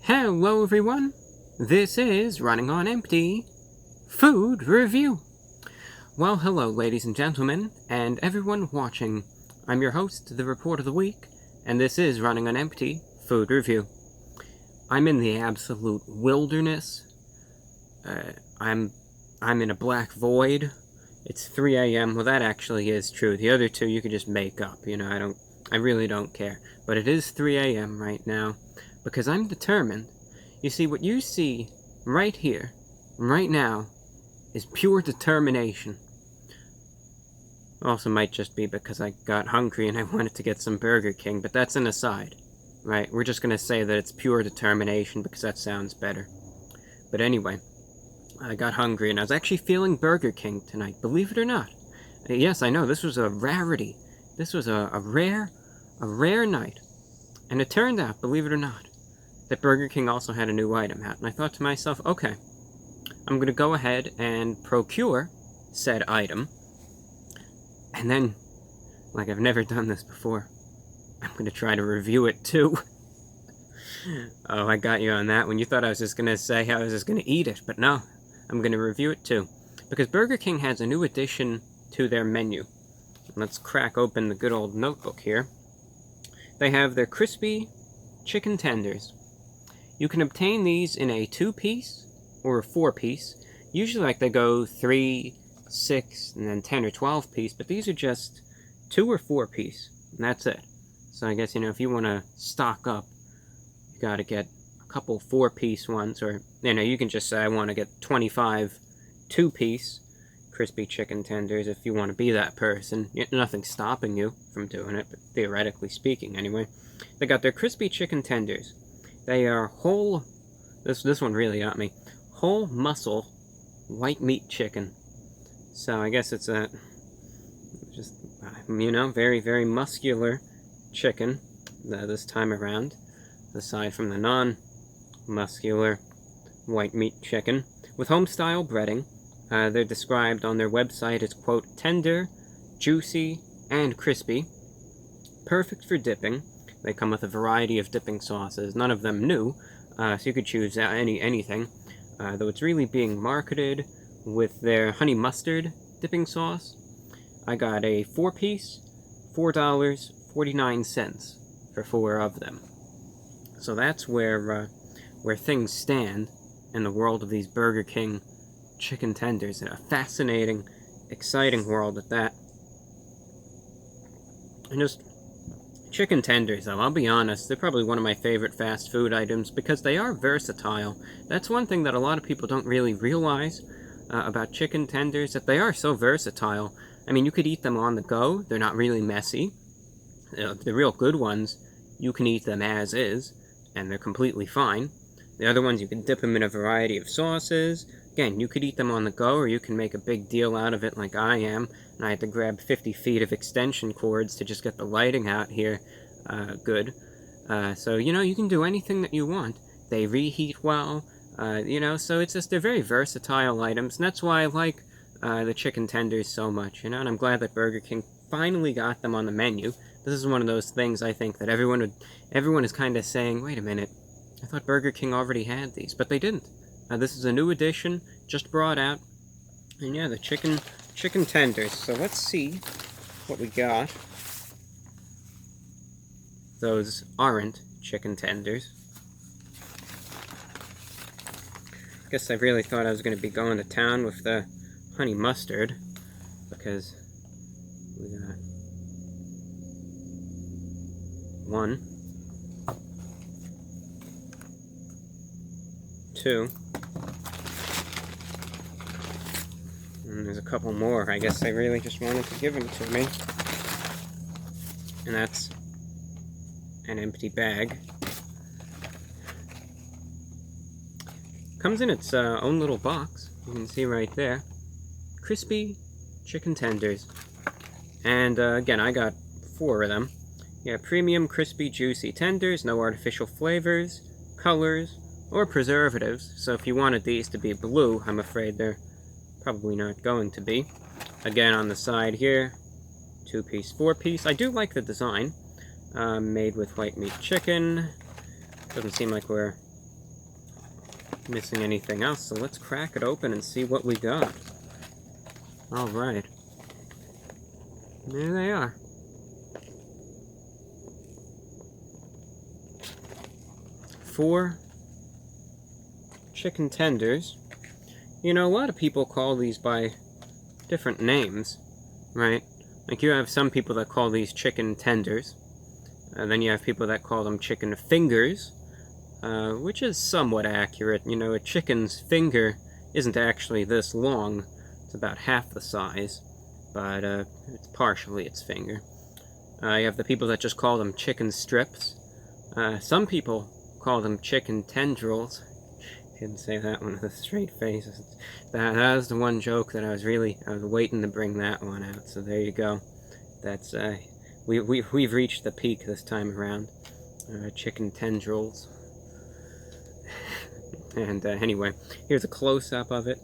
Hello everyone, this is Running on Empty Food Review. Well, hello ladies and gentlemen, and everyone watching. I'm your host, the Report of the Week, and this is Running on Empty Food Review. I'm in the absolute wilderness. I'm in a black void. It's 3 a.m. Well, that actually is true. The other two you could just make up, I really don't care. But it is 3 a.m. right now, because I'm determined. You see, what you see right here, right now, is pure determination. Also might just be because I got hungry and I wanted to get some Burger King, but that's an aside, right? We're just going to say that it's pure determination because that sounds better. But anyway, I got hungry and I was actually feeling Burger King tonight, believe it or not. Yes, I know, this was a rarity. This was a rare night. And it turned out, believe it or not, that Burger King also had a new item out. And I thought to myself, okay, I'm going to go ahead and procure said item. And then, like I've never done this before, I'm going to try to review it too. Oh, I got you on that one. You thought I was just going to say I was just going to eat it. But no, I'm going to review it too. Because Burger King has a new addition to their menu. Let's crack open the good old notebook here. They have their crispy chicken tenders. You can obtain these in a 2-piece or a 4-piece. Usually like they go 3, 6, and then 10 or 12-piece, but these are just 2 or 4-piece, and that's it. So I guess, if you want to stock up, you got to get a couple 4-piece ones, or, you can just say I want to get 25 2-piece crispy chicken tenders if you want to be that person. Nothing's stopping you from doing it, but theoretically speaking, anyway. They got their crispy chicken tenders. They are whole, this one really got me, whole muscle white meat chicken. So I guess it's just, very, very muscular chicken this time around, aside from the non-muscular white meat chicken. With home-style breading, they're described on their website as, quote, tender, juicy, and crispy, perfect for dipping. They come with a variety of dipping sauces, none of them new, so you could choose anything, though it's really being marketed with their honey mustard dipping sauce. I got a 4-piece, $4.49 for 4 of them. So that's where things stand in the world of these Burger King chicken tenders. A fascinating, exciting world at that. And just chicken tenders, though, I'll be honest, they're probably one of my favorite fast food items because they are versatile. That's one thing that a lot of people don't really realize about chicken tenders, that they are so versatile. I mean, you could eat them on the go. They're not really messy. The real good ones, you can eat them as is, and they're completely fine. The other ones, you can dip them in a variety of sauces. Again, you could eat them on the go, or you can make a big deal out of it like I am. And I had to grab 50 feet of extension cords to just get the lighting out here good. So, you can do anything that you want. They reheat well, so it's just, they're very versatile items. And that's why I like the chicken tenders so much, and I'm glad that Burger King finally got them on the menu. This is one of those things, I think, that everyone is kind of saying, wait a minute, I thought Burger King already had these, but they didn't. This is a new addition, just brought out, and yeah, the chicken tenders. So let's see what we got. Those aren't chicken tenders. Guess I really thought I was going to be going to town with the honey mustard, because we got 1, 2, and there's a couple more. I guess they really just wanted to give them to me. And that's an empty bag. Comes in its own little box. You can see right there. Crispy chicken tenders. And again, I got 4 of them. Yeah, premium crispy juicy tenders, no artificial flavors, colors, or preservatives. So if you wanted these to be blue, I'm afraid they're probably not going to be. Again, on the side here, 2-piece, 4-piece. I do like the design. Made with white meat chicken. Doesn't seem like we're missing anything else, so let's crack it open and see what we got. Alright. There they are. 4 chicken tenders. You know, a lot of people call these by different names, right? Like, you have some people that call these chicken tenders, and then you have people that call them chicken fingers, which is somewhat accurate. You know, a chicken's finger isn't actually this long. It's about half the size, but it's partially its finger. You have the people that just call them chicken strips. Some people call them chicken tendrils. Didn't say that one with a straight face. That was the one joke that I was waiting to bring that one out. So there you go. That's we've reached the peak this time around. Chicken tendrils. And anyway, here's a close-up of it.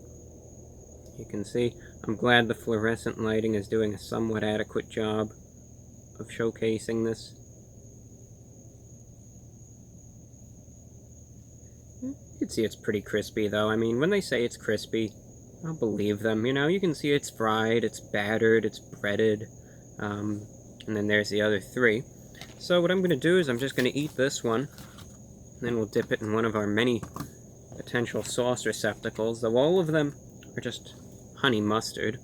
You can see. I'm glad the fluorescent lighting is doing a somewhat adequate job of showcasing this. You can see it's pretty crispy, though. I mean, when they say it's crispy, I'll believe them. You know, you can see it's fried, it's battered, it's breaded, and then there's the other 3. So what I'm going to do is I'm just going to eat this one, and then we'll dip it in one of our many potential sauce receptacles, though all of them are just honey mustard.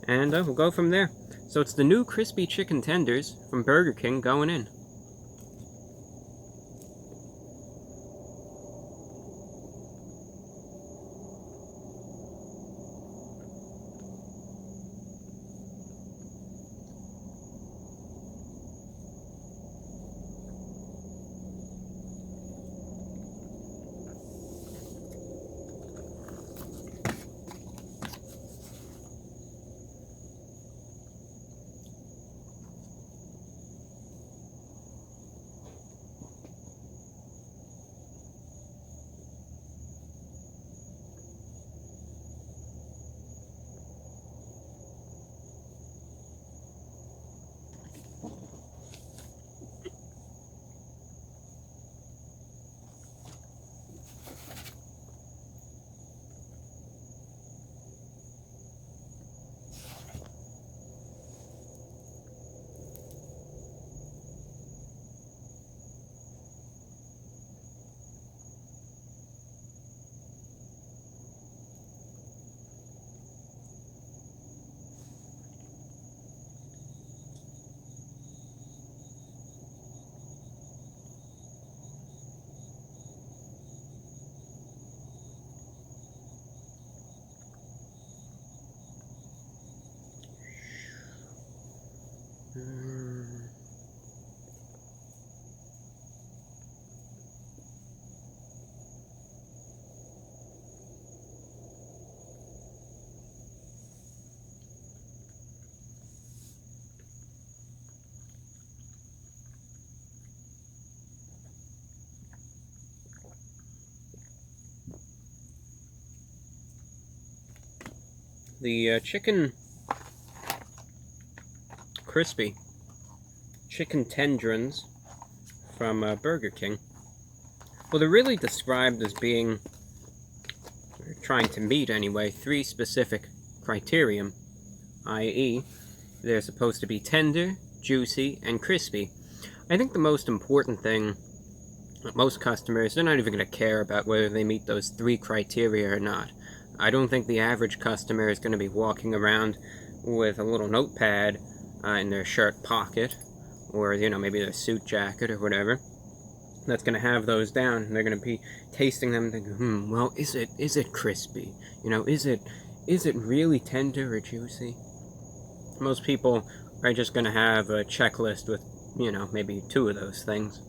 And we'll go from there. So it's the new crispy chicken tenders from Burger King going in. The chicken crispy chicken tendrons from Burger King. Well, they're really described as being, trying to meet anyway, 3 specific criterion, i.e. they're supposed to be tender, juicy, and crispy. I think the most important thing, most customers, they're not even going to care about whether they meet those 3 criteria or not. I don't think the average customer is going to be walking around with a little notepad in their shirt pocket, or, you know, maybe their suit jacket or whatever, that's going to have those down. They're going to be tasting them and thinking, well, is it crispy? You know, is it really tender or juicy? Most people are just going to have a checklist with, you know, maybe 2 of those things.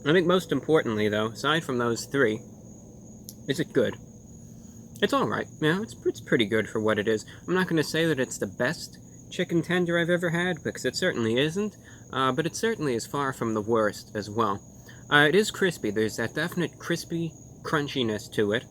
I think most importantly, though, aside from those 3, is it good? It's alright. Yeah, it's pretty good for what it is. I'm not going to say that it's the best chicken tender I've ever had, because it certainly isn't, but it certainly is far from the worst as well. It is crispy. There's that definite crispy crunchiness to it.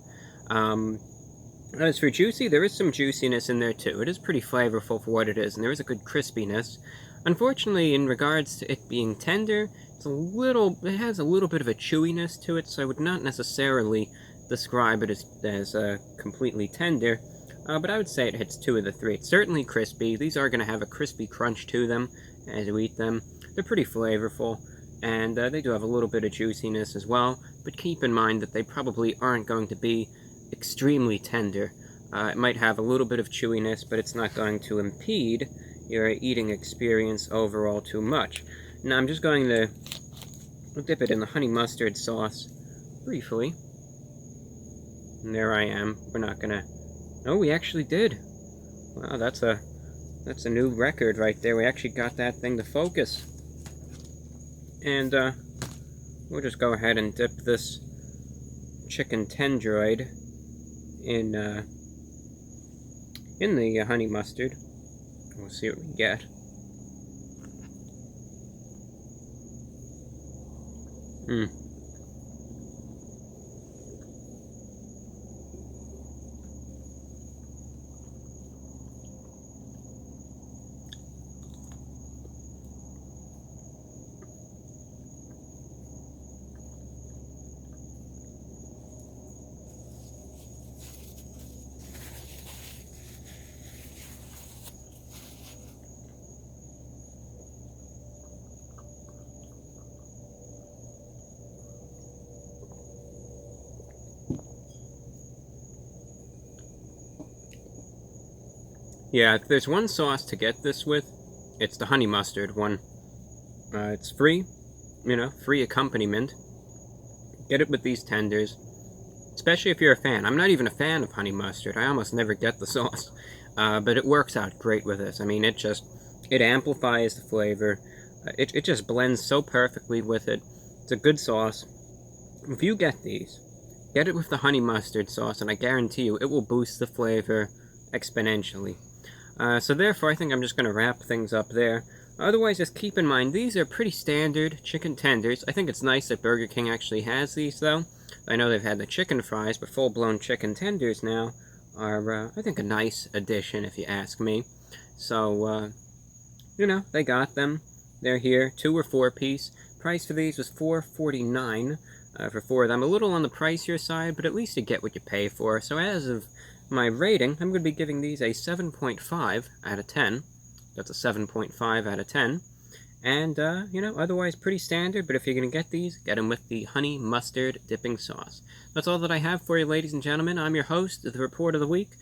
As for juicy, there is some juiciness in there too. It is pretty flavorful for what it is, and there is a good crispiness. Unfortunately, in regards to it being tender, It has a little bit of a chewiness to it, so I would not necessarily describe it as completely tender, but I would say it hits 2 of the 3. It's certainly crispy. These are going to have a crispy crunch to them as you eat them. They're pretty flavorful, and they do have a little bit of juiciness as well, but keep in mind that they probably aren't going to be extremely tender. It might have a little bit of chewiness, but it's not going to impede your eating experience overall too much. Now I'm just going to dip it in the honey mustard sauce briefly. And there I am. We're not gonna... Oh, we actually did. Wow, that's a new record right there. We actually got that thing to focus. And we'll just go ahead and dip this chicken tendroid in the honey mustard. We'll see what we get. Yeah, if there's one sauce to get this with, it's the honey mustard one. It's free, free accompaniment. Get it with these tenders, especially if you're a fan. I'm not even a fan of honey mustard. I almost never get the sauce, but it works out great with this. I mean, it amplifies the flavor. It just blends so perfectly with it. It's a good sauce. If you get these, get it with the honey mustard sauce, and I guarantee you it will boost the flavor exponentially. So therefore, I think I'm just going to wrap things up there. Otherwise, just keep in mind, these are pretty standard chicken tenders. I think it's nice that Burger King actually has these, though. I know they've had the chicken fries, but full-blown chicken tenders now are, I think, a nice addition, if you ask me. So, they got them. They're here, 2 or 4 piece. Price for these was $4.49 for 4 of them. A little on the pricier side, but at least you get what you pay for. So as of my rating, I'm going to be giving these a 7.5 out of 10. That's a 7.5 out of 10. And, otherwise pretty standard, but if you're going to get these, get them with the honey mustard dipping sauce. That's all that I have for you, ladies and gentlemen. I'm your host, the Report of the Week.